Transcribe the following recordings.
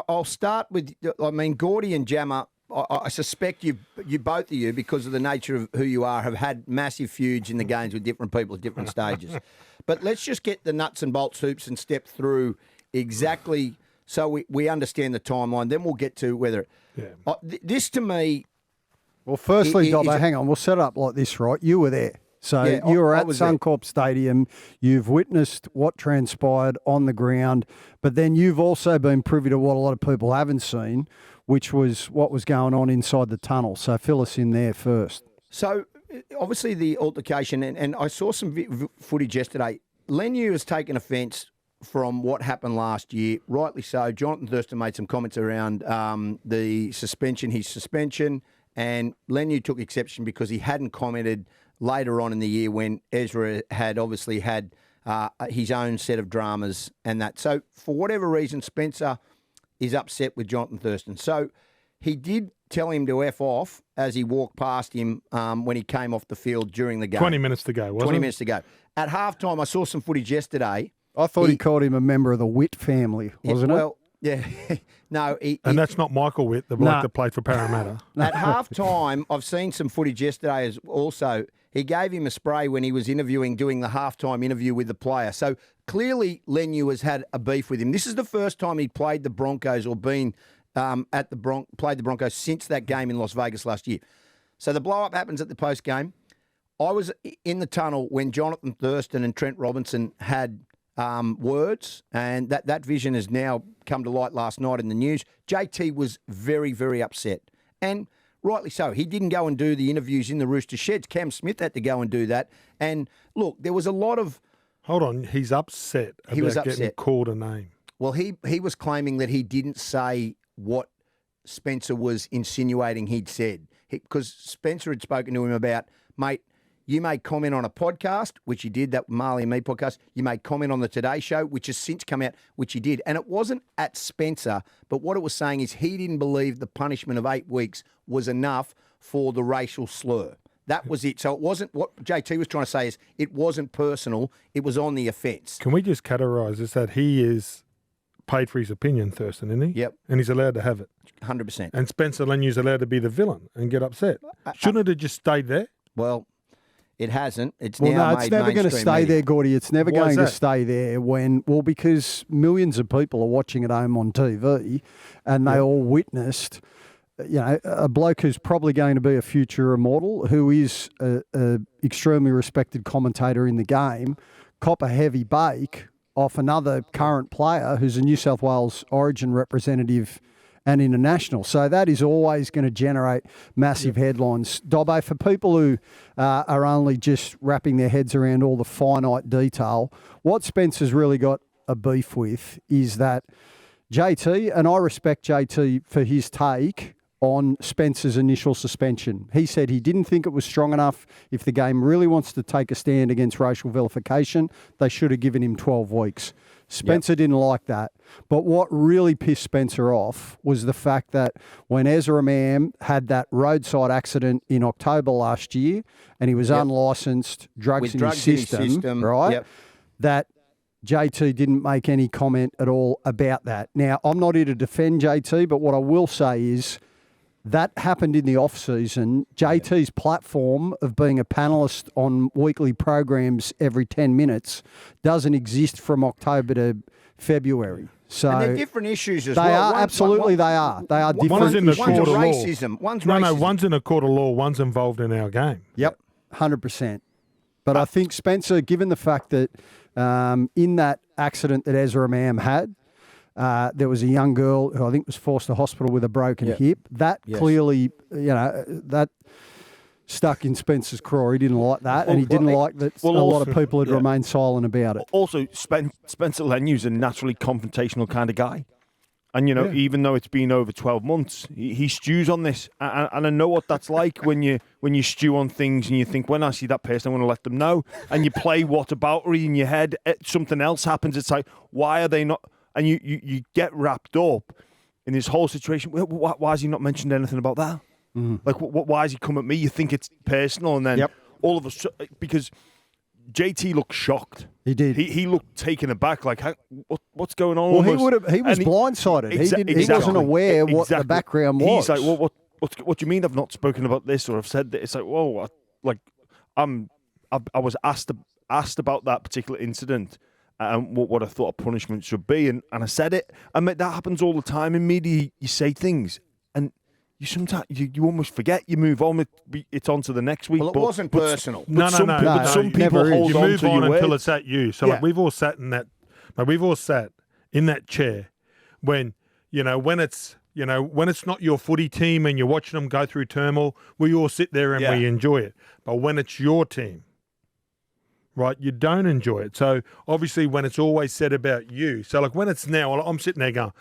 I'll start with, I mean, Gordie and Jammer, I suspect you both of you, because of the nature of who you are, have had massive feuds in the games with different people at different stages. But let's just get the nuts and bolts hoops and step through exactly so we understand the timeline. Then we'll get to whether... Yeah. This, to me... Well, firstly, Dobbo, hang on. We'll set it up like this, right? You were there. So you were at Suncorp Stadium. You've witnessed what transpired on the ground, but then you've also been privy to what a lot of people haven't seen, which was what was going on inside the tunnel. So fill us in there first. So obviously the altercation, and I saw some footage yesterday. Leniu has taken offence from what happened last year, rightly so. Jonathan Thurston made some comments around the suspension, his suspension, and Leniu took exception because he hadn't commented later on in the year when Ezra had obviously had his own set of dramas and that. So for whatever reason, Spencer is upset with Jonathan Thurston. So he did tell him to F off as he walked past him when he came off the field during the game. 20 minutes to go, wasn't it? 20 minutes to go. At halftime, I saw some footage yesterday. I thought he called him a member of the Witt family, wasn't it? Well, yeah. No. And that's not Michael Witt, the bloke that played for Parramatta. At halftime, I've seen some footage yesterday as also. He gave him a spray when he was doing the halftime interview with the player. So clearly Leniu has had a beef with him. This is the first time he played the Broncos or been played the Broncos since that game in Las Vegas last year. So the blow-up happens at the post-game. I was in the tunnel when Jonathan Thurston and Trent Robinson had words, and that vision has now come to light last night in the news. JT was very, very upset, and rightly so. He didn't go and do the interviews in the Rooster Sheds. Cam Smith had to go and do that. And look, there was a lot of... Hold on, he's upset about getting called a name. Well, he was claiming that he didn't say what Spencer was insinuating he'd said. Because Spencer had spoken to him about, mate, you made comment on a podcast, which you did, that Marley and Me podcast. You made comment on the Today Show, which has since come out, which you did. And it wasn't at Spencer, but what it was saying is he didn't believe the punishment of 8 weeks was enough for the racial slur. That was it. So it wasn't, what JT was trying to say is it wasn't personal, it was on the offence. Can we just categorise this that he is paid for his opinion, Thurston, isn't he? Yep. And he's allowed to have it. 100%. And Spencer Leniu's allowed to be the villain and get upset. Shouldn't it have just stayed there? Well... It hasn't. It's never going to stay there, Gordie. It's never going to stay there because millions of people are watching at home on TV and they all witnessed, a bloke who's probably going to be a future immortal, who is a extremely respected commentator in the game, cop a heavy bake off another current player who's a New South Wales Origin representative and international. So that is always going to generate massive headlines. Dobbo, for people who are only just wrapping their heads around all the finite detail, what Spencer's really got a beef with is that JT, and I respect JT for his take on Spencer's initial suspension. He said he didn't think it was strong enough. If the game really wants to take a stand against racial vilification, they should have given him 12 weeks. Spencer didn't like that. But what really pissed Spencer off was the fact that when Ezra Mam had that roadside accident in October last year and he was unlicensed, drugs in his system, right, that JT didn't make any comment at all about that. Now, I'm not here to defend JT, but what I will say is that happened in the off-season. JT's platform of being a panellist on weekly programs every 10 minutes doesn't exist from October to February. So and they're different issues as well. They are, absolutely they are. They are different. One's in the court of racism. Law. No, one's in a court of law, one's involved in our game. Yep, 100%. But I think Spencer, given the fact that in that accident that Ezra Mam had, there was a young girl who I think was forced to hospital with a broken hip. That clearly, that stuck in Spencer's craw. He didn't like that, and he didn't like that a lot of people had remained silent about it. Also, Spencer Leniu's a naturally confrontational kind of guy. And, even though it's been over 12 months, he stews on this. And I know what that's like when you stew on things and you think, when I see that person, I want to let them know. And you play whataboutery in your head. Something else happens. It's like, why are they not... And you get wrapped up in this whole situation. Why has he not mentioned anything about that? Mm. Like, why has he come at me? You think it's personal, and then all of a sudden, because JT looked shocked. He did. He looked taken aback, like, what's going on? Well, almost. he was blindsided. He wasn't aware what the background was. He's like, well, what do you mean I've not spoken about this or I've said this? It's like, whoa, I was asked about that particular incident and what I thought a punishment should be, and I said it. I mean, that happens all the time in media. You say things, and you sometimes you almost forget. You move on. It's on to the next week. Well, it wasn't personal. No. But some people hold you on move to on your until words. it's at you. So like we've all sat in that. Like, we've all sat in that chair when it's not your footy team and you're watching them go through turmoil. We all sit there and we enjoy it. But when it's your team, right, you don't enjoy it. So obviously when it's always said about you. So like when it's now, I'm sitting there going,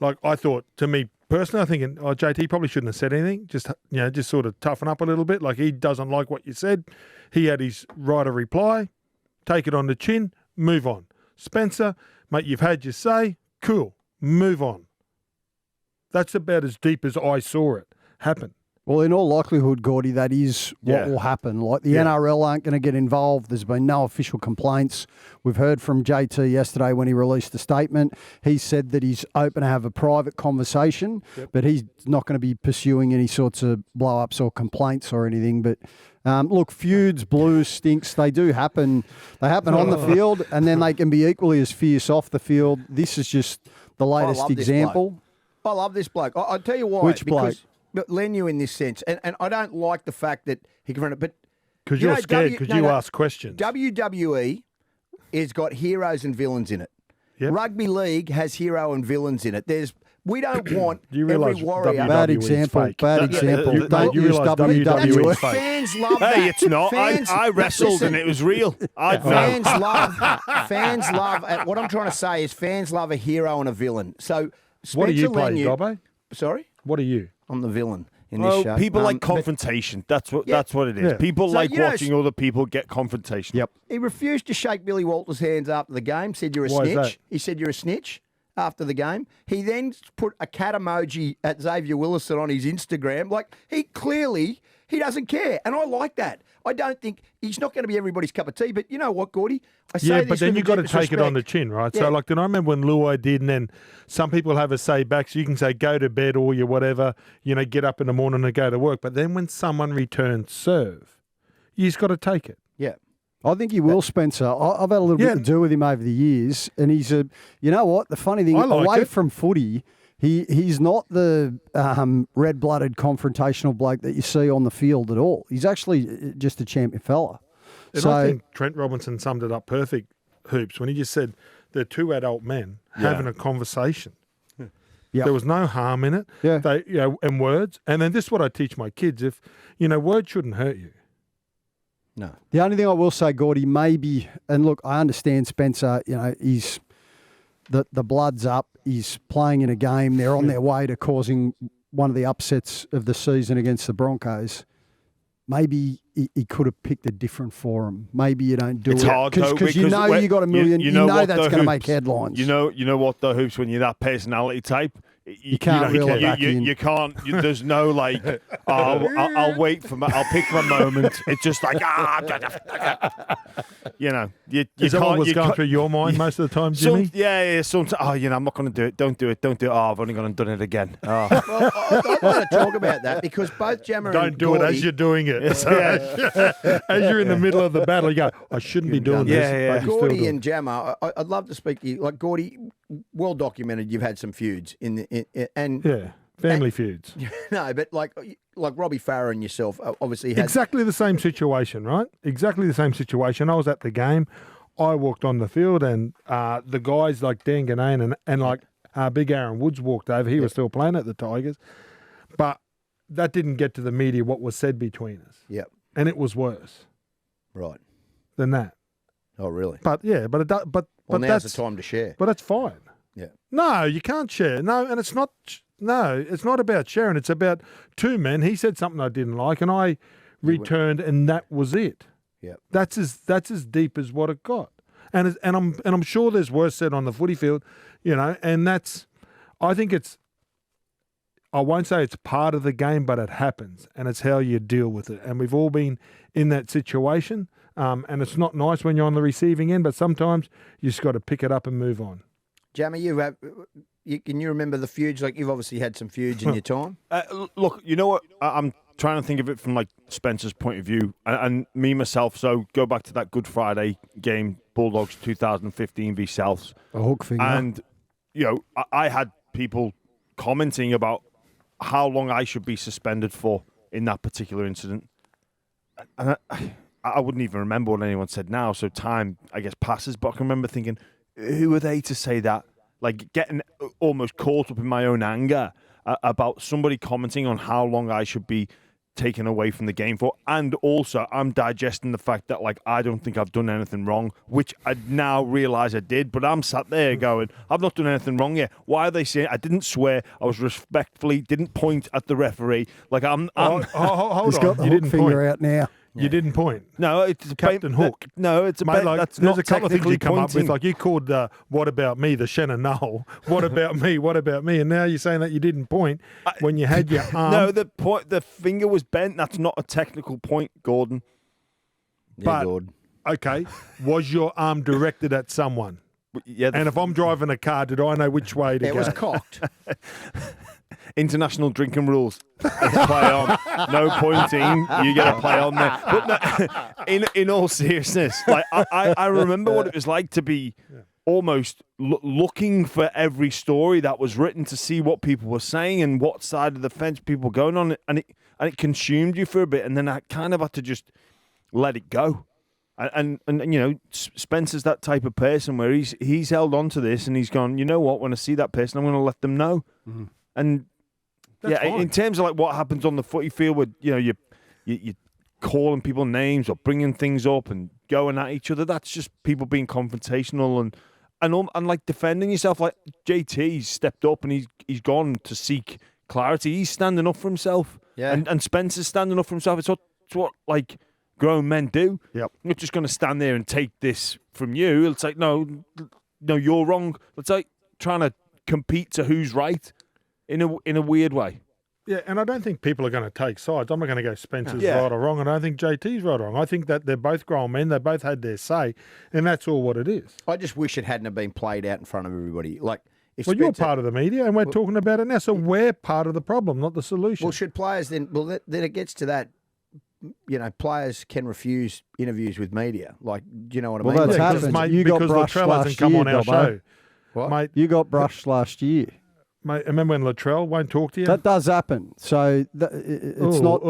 like I thought, to me personally, I'm thinking, JT probably shouldn't have said anything. Just sort of toughen up a little bit. Like he doesn't like what you said. He had his right of reply. Take it on the chin. Move on. Spencer, mate, you've had your say. Cool. Move on. That's about as deep as I saw it happen. Well, in all likelihood, Gordie, that is what will happen. Like the NRL aren't going to get involved. There's been no official complaints. We've heard from JT yesterday when he released a statement. He said that he's open to have a private conversation, but he's not going to be pursuing any sorts of blow-ups or complaints or anything. But look, feuds, blues, stinks, they do happen. They happen on the field, and then they can be equally as fierce off the field. This is just the latest example. I love this bloke. I'll tell you why. Which bloke? But Leniu in this sense, and I don't like the fact that he can run it, but because you're scared because you ask questions. WWE has got heroes and villains in it. Yep. Rugby league has hero and villains in it. We don't want you every warrior. Bad example. Don't use WWE. Fans love that. Hey, it's not. I wrestled and it was real. Fans love. What I'm trying to say is fans love a hero and a villain. So Spencer what do you play, Leniu, Dobbo? Sorry? What are you? I'm the villain in this show. People like confrontation. That's what it is. Yeah. People So, like watching other people get confrontation. Yep. He refused to shake Billy Walters' hands after the game, said you're a Why is snitch. that? He said you're a snitch after the game. He then put a cat emoji at Xavier Willison on his Instagram. Like, he doesn't care. And I like that. I don't think he's not going to be everybody's cup of tea. But you know what, Gordie? I say this but then with you've got to deepest take it on the respect. chin, right? Yeah. So, like, then I remember when Luai did, and then some people have a say back. So you can say, go to bed or you whatever, get up in the morning and go to work. But then when someone returns serve, you've got to take it. Yeah. I think he will, Spencer. I've had a little bit to do with him over the years, and he's you know what? The funny thing, away from footy, he's not the red-blooded confrontational bloke that you see on the field at all. He's actually just a champion fella. And I think Trent Robinson summed it up perfect, Hoops, when he just said they're two adult men having a conversation. Yep. There was no harm in it. Yeah. They, and words. And then this is what I teach my kids. If, words shouldn't hurt you. No. The only thing I will say, Gordie, maybe, and look, I understand Spencer, he's the blood's up. He's playing in a game. They're on their way to causing one of the upsets of the season against the Broncos. Maybe he could have picked a different forum. Maybe you don't do it. It's hard, though, because you know you got a million. You know that's going to make headlines. You know what, though, Hoops, when you're that personality type, you can't reel it back in. You can't. There's no like. I'll wait for I'll pick my moment. It's just like You Is that what was going through your mind most of the time, Jimmy? Sometimes. I'm not going to do it. Don't do it. Don't do it. I've only gone and done it again. Well, I want to talk about that because both Jammer and Don't do Gordie, it as you're doing it. So as you're in the middle of the battle, you go, I shouldn't be doing this. Yeah. But you still Gordie do it. and Jammer, I'd love to speak to you. Like Gordie, well documented. You've had some feuds Family feuds. No, but like Robbie Farah and yourself, obviously had Exactly the same situation, right? Exactly the same situation. I was at the game. I walked on the field, and the guys like Dan Ganane and like Big Aaron Woods walked over. He was still playing at the Tigers, but that didn't get to the media. What was said between us, Yep. and it was worse, Right. than that. Oh, really? But yeah, but Now's that's the time to share. But that's fine. Yeah. No, you can't share. No, and it's not. No, it's not about sharing. It's about two men. He said something I didn't like, and I returned, and that was it. Yeah. That's as deep as what it got. And I'm sure there's worse said on the footy field, and that's. I think it's. I won't say it's part of the game, but it happens, and it's how you deal with it. And we've all been in that situation. And it's not nice when you're on the receiving end, but sometimes you just got to pick it up and move on. Jamie, can you remember the feuds? Like, you've obviously had some feuds in your time. Look, you know what? I'm trying to think of it from like Spencer's point of view, and me myself. So go back to that Good Friday game, Bulldogs 2015 v Souths. A hook finger. And I had people commenting about how long I should be suspended for in that particular incident, and I wouldn't even remember what anyone said now. So time, I guess, passes. But I can remember thinking, who are they to say that? Like, getting almost caught up in my own anger about somebody commenting on how long I should be taken away from the game for. And also, I'm digesting the fact that, like, I don't think I've done anything wrong, which I now realise I did. But I'm sat there going, I've not done anything wrong yet. Why are they saying I didn't swear? I was respectfully, didn't point at the referee. Like, Hold He's on. got the hook finger out now. You didn't point. No, it's Captain Hook. No, it's a Mate, like, that's there's not a couple of things you come pointing. up with. Like, you called "What about me?" the Shannon Knoll. What about me? What about me? And now you're saying that you didn't point when you had your arm. No, the finger was bent. That's not a technical point, Gordon. Yeah, Gordon. Okay, was your arm directed at someone? Yeah, And if I'm driving a car, did I know which way to It go? was cocked. international drinking rules. Play on. No pointing. You get to play on there. But no, in all seriousness, like I remember what it was like to be almost looking for every story that was written to see what people were saying and what side of the fence people were going on, and it consumed you for a bit, and then I kind of had to just let it go. And you know, Spencer's that type of person where he's held on to this and he's gone, you know what, when I see that person, I'm going to let them know. Mm-hmm. And that's fine. In terms of like what happens on the footy field, where you know you calling people names or bringing things up and going at each other, that's just people being confrontational and like defending yourself. Like JT's stepped up and he's gone to seek clarity. He's standing up for himself. Yeah. And Spencer's standing up for himself. It's what like grown men do. Yep. I'm not just going to stand there and take this from you. It's like, no, you're wrong. It's like trying to compete to who's right in a weird way. Yeah, and I don't think people are going to take sides. I'm not going to go Spencer's right or wrong, and I don't think JT's right or wrong. I think that they're both grown men. They both had their say, and that's all what it is. I just wish it hadn't have been played out in front of everybody. Like, if you're part of the media, and we're talking about it now, so we're part of the problem, not the solution. Well, should players then? Well, then it gets to that. You know, players can refuse interviews with media. Like, do you know what I mean? Well, that's like, happened. Mate, You got because brushed Latrell last hasn't come year, on our Dobbo. show. What? Mate, You got brushed last year. mate, remember when Latrell won't talk to you? That does happen. So it's not.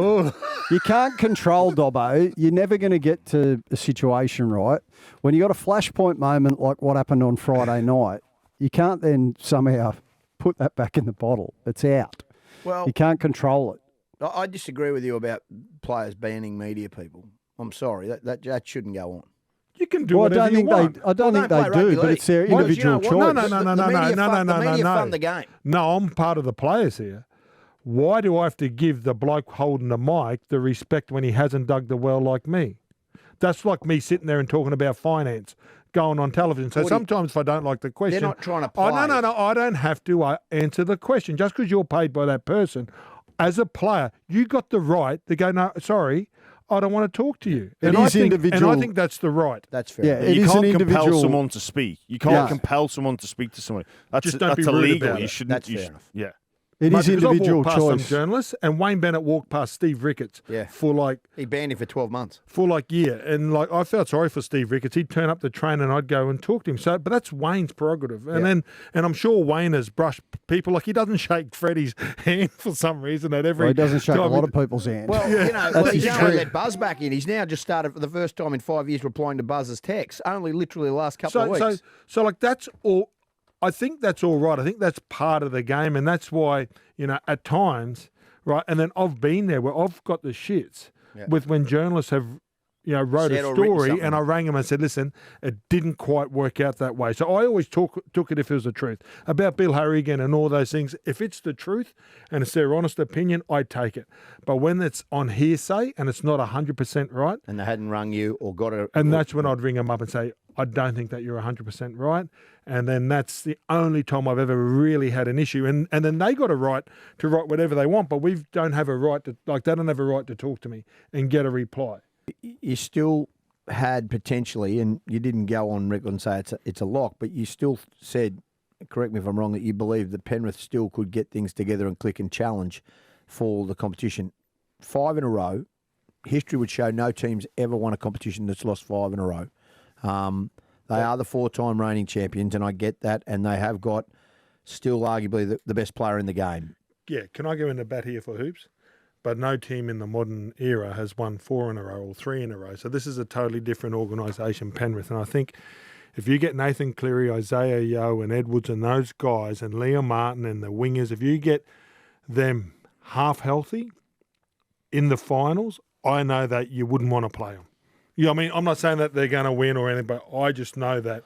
You can't control Dobbo. You're never going to get to a situation right when you got a flashpoint moment like what happened on Friday night. You can't then somehow put that back in the bottle. It's out. Well, You can't control it. I disagree with you about players banning media people. I'm sorry, that shouldn't go on. You can do Well, whatever you want. I don't think they do, but it's their Because you know individual what? choice. No. The media fund the game. No, I'm part of the players here. Why do I have to give the bloke holding the mic the respect when he hasn't dug the well like me? That's like me sitting there and talking about finance, going on television. So sometimes if I don't like the question... They're not trying to play. Oh, no. I don't have to answer the question. Just because you're paid by that person, as a player, you got the right to go, no, sorry, I don't want to talk to you. It is individual. And I think that's the right. That's fair. Yeah, it you is can't an individual. compel someone to speak. You can't compel someone to speak to someone. That's Just don't be rude illegal. about You it. shouldn't. That's you fair should- enough. Yeah. It Mate, is because I've individual walked past choice. some journalists, and Wayne Bennett walked past Steve Ricketts for like He banned him for 12 months. and like I felt sorry for Steve Ricketts. He'd turn up the train and I'd go and talk to him. So, but that's Wayne's prerogative, and I'm sure Wayne has brushed people like he doesn't shake Freddie's hand for some reason at every. Well, he doesn't shake a time lot of people's hands. Well, you know, he's his only trick. let Buzz back in. He's now just started for the first time in 5 years replying to Buzz's texts. Only literally the last couple of weeks. So like that's all. I think that's all right. I think that's part of the game, and that's why at times. Right, and then I've been there where I've got the shits with when journalists have, wrote Said a or written story, something. and I rang them and said, "Listen, it didn't quite work out that way." So I always took it if it was the truth about Bill Harrigan and all those things. If it's the truth and it's their honest opinion, I take it. But when it's on hearsay and it's not 100% right, and they hadn't rung you or got a... and that's when I'd ring them up and say, I don't think that you're 100% right. And then that's the only time I've ever really had an issue. And then they got a right to write whatever they want, but we don't have a right to, like, they don't have a right to talk to me and get a reply. You still had potentially, and you didn't go on record and say it's a lock, but you still said, correct me if I'm wrong, that you believe that Penrith still could get things together and click and challenge for the competition. 5 in a row. History would show no team's ever won a competition that's lost 5 in a row. They are the 4-time reigning champions, and I get that, and they have got still arguably the best player in the game. Yeah, can I go in the bat here for hoops? But no team in the modern era has won 4 in a row or 3 in a row. So this is a totally different organisation, Penrith. And I think if you get Nathan Cleary, Isaiah Yeo and Edwards and those guys and Liam Martin and the wingers, if you get them half healthy in the finals, I know that you wouldn't want to play them. Yeah, I mean, I'm not saying that they're going to win or anything, but I just know that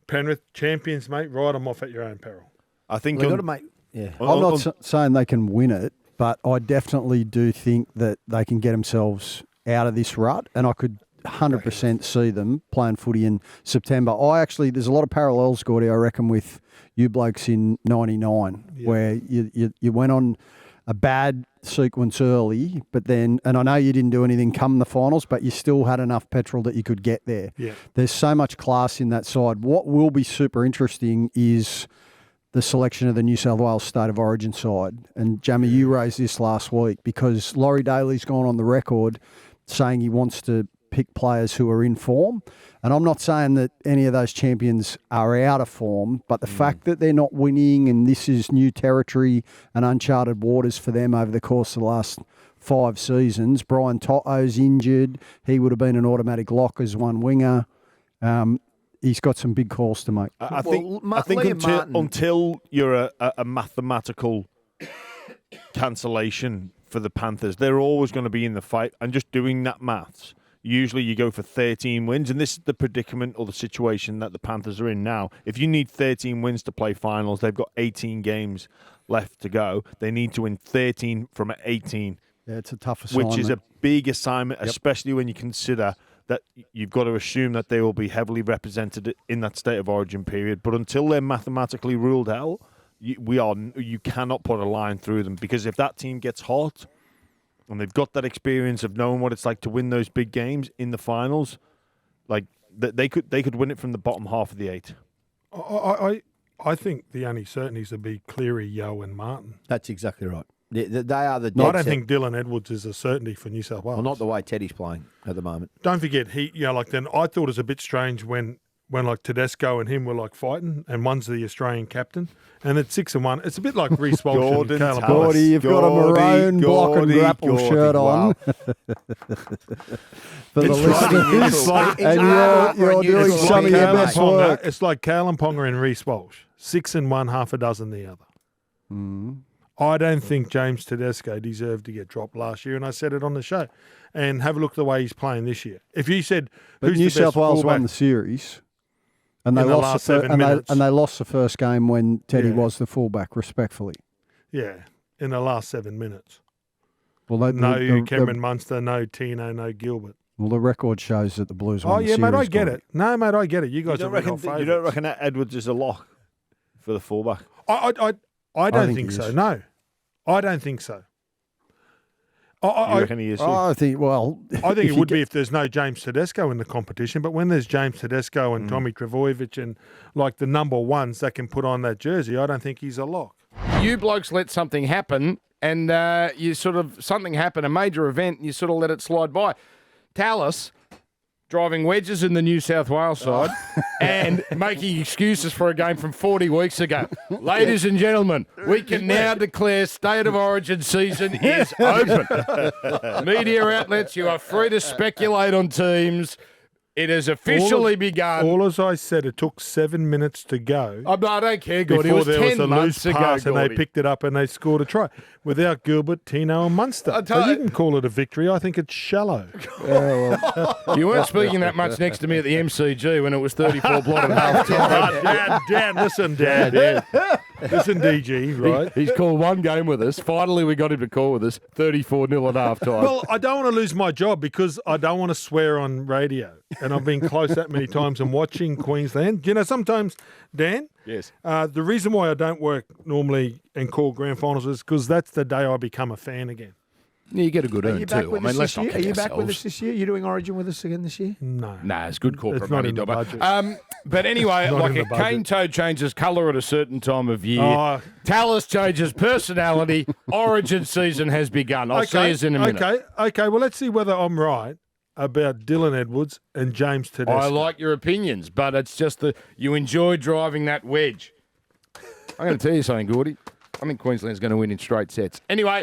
Penrith champions, mate, ride them off at your own peril. I think They've got to make... Yeah. I'm not saying they can win it, but I definitely do think that they can get themselves out of this rut, and I could 100% see them playing footy in September. There's a lot of parallels, Gordie, I reckon, with you blokes in 99, where you went on a bad sequence early, but then, and I know you didn't do anything come the finals, but you still had enough petrol that you could get there. Yeah. There's so much class in that side. What will be super interesting is the selection of the New South Wales State of Origin side. And, Jamie, you raised this last week because Laurie Daly's gone on the record saying he wants to pick players who are in form. And I'm not saying that any of those champions are out of form, but the fact that they're not winning and this is new territory and uncharted waters for them over the course of the last 5 seasons. Brian To'o's injured. He would have been an automatic lock as one winger. He's got some big calls to make. I think until you're a mathematical cancellation for the Panthers, they're always going to be in the fight. And just doing that maths, usually you go for 13 wins. And this is the predicament or the situation that the Panthers are in now. If you need 13 wins to play finals, they've got 18 games left to go. They need to win 13 from 18. Yeah, it's a tough assignment. Which is a big assignment, especially when you consider that you've got to assume that they will be heavily represented in that State of Origin period. But until they're mathematically ruled out, you cannot put a line through them, because if that team gets hot and they've got that experience of knowing what it's like to win those big games in the finals, like they could win it from the bottom half of the 8. I think the only certainties would be Cleary, Yeo and Martin. That's exactly right. They are the. No, I don't think Dylan Edwards is a certainty for New South Wales. Well, not the way Teddy's playing at the moment. Don't forget, then I thought it was a bit strange when like Tedesco and him were like fighting, and one's the Australian captain, and it's 6-1. It's a bit like Reece Walsh and Caleb Gordie, you've got a maroon block and grapple shirt on. For the listeners, and you're doing some of your best work. It's like Callum Ponga and Reece Walsh, 6-1, half a dozen the other. I don't think James Tedesco deserved to get dropped last year, and I said it on the show. And have a look at the way he's playing this year. If you said, but New South Wales won the series, and they lost they lost the first game when Teddy was the fullback, respectfully. Yeah, in the last 7 minutes. Well, Cameron Munster, no Tino, no Gilbert. Well, the record shows that the Blues won the series. Mate, I get it. No, mate, I get it. You guys don't reckon that Edwards is a lock for the fullback? I don't think so. No, I don't think so. You reckon he is? I think it would be if there's no James Tedesco in the competition. But when there's James Tedesco and Tommy Trbojevic and like the number ones that can put on that jersey, I don't think he's a lock. You blokes let something happen, and something happened, a major event, and you sort of let it slide by. Tallis driving wedges in the New South Wales side and making excuses for a game from 40 weeks ago. Ladies and gentlemen, we can now declare State of Origin season is open. Media outlets, you are free to speculate on teams. It has officially begun. All as I said, it took 7 minutes to go. I don't care, Gordie. Before it was there 10 was a months loose pass ago, and they picked it up and they scored a try without Gilbert, Tino and Munster. So you can call it a victory. I think it's shallow. You weren't speaking that much next to me at the MCG when it was 34 blot at half time. Dad, listen, Dad. Listen, DG, right? He's called one game with us. Finally, we got him to call with us. 34-0 at half time. Well, I don't want to lose my job because I don't want to swear on radio. And I've been close that many times and watching Queensland. You know, sometimes, Dan, yes. The reason why I don't work normally and call grand finals is because that's the day I become a fan again. Yeah, you get a good Are earn you back too. with us this year? Are you back with us this year? You doing Origin with us again this year? No. Nah, it's good corporate It's not money, in the Dobber. budget. But anyway, Not like in a the budget. cane toad changes colour at a certain time of year. Oh. Tallis changes personality. Origin season has begun. I'll see you in a minute. Okay. Well, let's see whether I'm right about Dylan Edwards and James Tedesco. I like your opinions, but it's just that you enjoy driving that wedge. I'm going to tell you something, Gordie. I think Queensland's going to win in straight sets. Anyway,